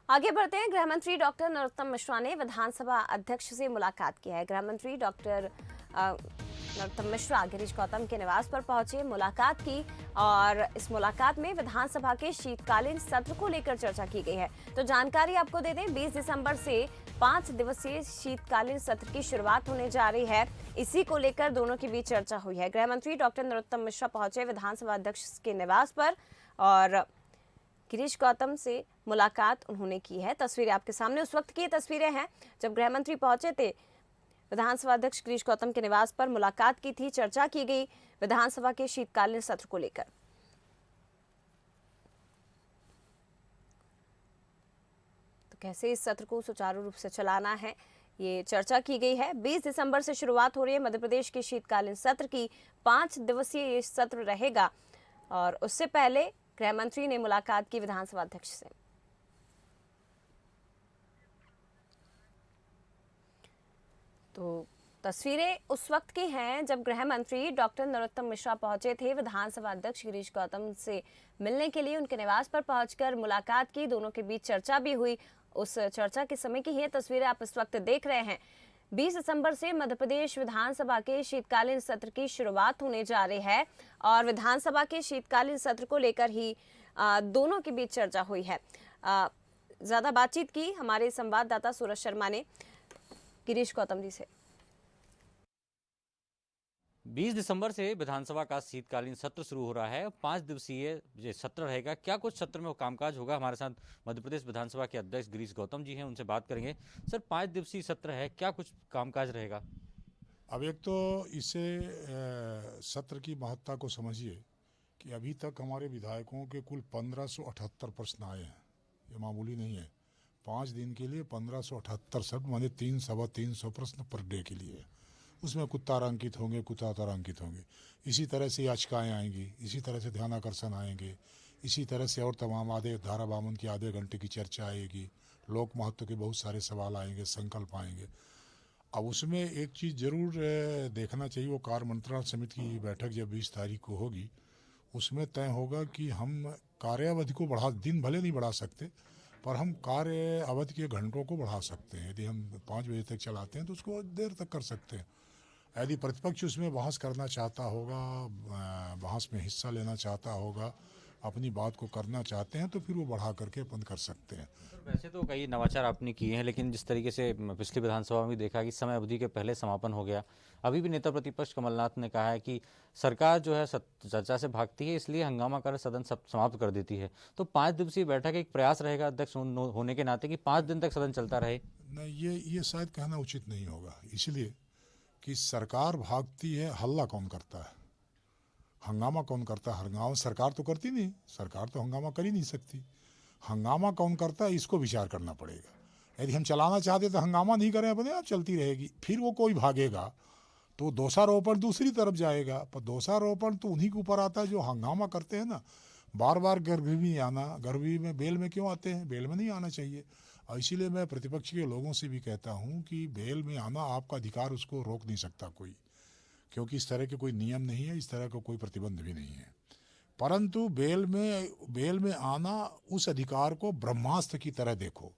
आगे बढ़ते हैं। गृह मंत्री डॉक्टर नरोत्तम मिश्रा ने विधानसभा अध्यक्ष से मुलाकात की है। गृह मंत्री डॉक्टर नरोत्तम मिश्रा गिरीश गौतम के निवास पर पहुंचे, मुलाकात की और इस मुलाकात में विधानसभा के शीतकालीन सत्र को लेकर चर्चा की गई है। तो जानकारी आपको दे दें, 20 दिसंबर से 5 दिवसीय शीतकालीन सत्र की शुरुआत होने जा रही है। इसी को लेकर दोनों के बीच चर्चा हुई है। गृह मंत्री डॉक्टर नरोत्तम मिश्रा पहुंचे विधानसभा अध्यक्ष के निवास पर और गिरीश गौतम से मुलाकात उन्होंने की है। तस्वीरें आपके सामने उस वक्त की तस्वीरें हैं जब गृह मंत्री पहुंचे थे विधानसभा अध्यक्ष गिरीश गौतम के निवास पर, मुलाकात की थी, चर्चा की गई विधानसभा के शीतकालीन सत्र को लेकर। तो कैसे इस सत्र को सुचारू रूप से चलाना है, ये चर्चा की गई है। 20 दिसंबर से शुरुआत हो रही है मध्य प्रदेश के शीतकालीन सत्र की। 5 दिवसीय ये सत्र रहेगा और उससे पहले गृह मंत्री ने मुलाकात की विधानसभा अध्यक्ष से। तो तस्वीरें उस वक्त की हैं जब गृह मंत्री डॉक्टर नरोत्तम मिश्रा पहुंचे थे विधानसभा अध्यक्ष गिरीश गौतम से मिलने के लिए। उनके निवास पर पहुंचकर मुलाकात की, दोनों के बीच चर्चा भी हुई। उस चर्चा के समय की ये तस्वीरें आप इस वक्त देख रहे हैं। 20 दिसंबर से मध्य प्रदेश विधानसभा के शीतकालीन सत्र की शुरुआत होने जा रही है और विधानसभा के शीतकालीन सत्र को लेकर ही दोनों के बीच चर्चा हुई है। ज्यादा बातचीत की हमारे संवाददाता सूरज शर्मा ने गिरीश गौतम जी से। 20 दिसंबर से विधानसभा का शीतकालीन सत्र शुरू हो रहा है। 5 दिवसीय ये सत्र रहेगा। क्या कुछ सत्र में कामकाज होगा, हमारे साथ मध्य प्रदेश विधानसभा के अध्यक्ष गिरीश गौतम जी हैं, उनसे बात करेंगे। सर, 5 दिवसीय सत्र है, क्या कुछ कामकाज रहेगा? अब एक तो इससे सत्र की महत्ता को समझिए कि अभी तक हमारे विधायकों के कुल 1578 प्रश्न आए हैं। ये मामूली नहीं है। 5 दिन के लिए 1578 शब्द, माने 300-350 प्रश्न पर डे के लिए। उसमें कुछ तारांकित होंगे, कुछ अतारांकित होंगे। इसी तरह से याचिकाएँ आएंगी, इसी तरह से ध्यानाकर्षण आएंगे, इसी तरह से और तमाम धारा 52 की आधे घंटे की चर्चा आएगी, लोक महत्व के बहुत सारे सवाल आएंगे, संकल्प आएंगे। अब उसमें एक चीज़ जरूर देखना चाहिए, वो कार्य मंत्रणा समिति की बैठक जब 20 तारीख को होगी उसमें तय होगा कि हम कार्यावधि को दिन भले नहीं बढ़ा सकते, पर हम कार्य अवधि के घंटों को बढ़ा सकते हैं। यदि हम 5 बजे तक चलाते हैं तो उसको देर तक कर सकते हैं। यदि प्रतिपक्ष उसमें बहस करना चाहता होगा, बहस में हिस्सा लेना चाहता होगा, अपनी बात को करना चाहते हैं, तो फिर वो बढ़ा करके अपन कर सकते हैं। वैसे तो कई नवाचार आपने किए हैं, लेकिन जिस तरीके से पिछली विधानसभा में भी देखा कि समय अवधि के पहले समापन हो गया। अभी भी नेता प्रतिपक्ष कमलनाथ ने कहा है कि सरकार जो है चर्चा से भागती है, इसलिए हंगामा कर सदन समाप्त कर देती है। तो 5 दिवसीय बैठक एक प्रयास रहेगा अध्यक्ष होने के नाते कि 5 दिन तक सदन चलता रहे? नहीं, ये शायद कहना उचित नहीं होगा, इसलिए कि सरकार भागती है, हल्ला कौन करता है, हंगामा कौन करता है? हंगामा सरकार तो करती नहीं, सरकार तो हंगामा कर ही नहीं सकती। हंगामा कौन करता है, इसको विचार करना पड़ेगा। यदि हम चलाना चाहते तो हंगामा नहीं करें, अपने आप चलती रहेगी। फिर वो कोई भागेगा तो दोषारोपण दूसरी तरफ जाएगा, पर दोषारोपण तो उन्हीं के ऊपर आता है जो हंगामा करते हैं ना। बार बार गर्भी में आना, गर्भी में बेल में क्यों आते हैं? बेल में नहीं आना चाहिए। और इसीलिए मैं प्रतिपक्ष के लोगों से भी कहता हूँ कि बेल में आना आपका अधिकार, उसको रोक नहीं सकता कोई, क्योंकि इस तरह के कोई नियम नहीं है, इस तरह का कोई प्रतिबंध भी नहीं है। परंतु बेल में आना उस अधिकार को ब्रह्मास्त्र की तरह देखो।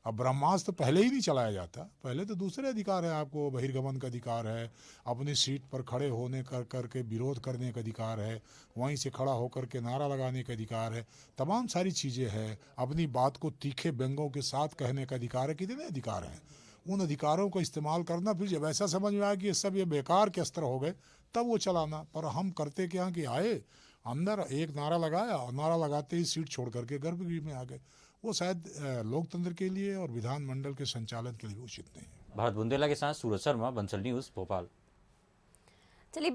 अब ब्रह्मास्त्र पहले ही नहीं चलाया जाता, पहले तो दूसरे अधिकार है। आपको बहिर्गमन का अधिकार है, अपनी सीट पर खड़े होने करके विरोध करने का अधिकार है, वहीं से खड़ा होकर के नारा लगाने का अधिकार है, तमाम सारी चीज़ें हैं। अपनी बात को तीखे व्यंग्यों के साथ कहने का अधिकार है। कितने अधिकार हैं? उन अधिकारों को इस्तेमाल करना। फिर जब ऐसा समझ में आया कि ये बेकार के अस्त्र हो गए, तब वो चलाना। पर हम करते क्या कि आए अंदर, एक नारा लगाया और नारा लगाते ही सीट छोड़ करके गर्भगृह में आ गए। वो शायद लोकतंत्र के लिए और विधानमंडल के संचालन के लिए उचित नहीं है। भारत बुंदेला के साथ सूरज शर्मा, बंसल न्यूज़, भोपाल। चलिए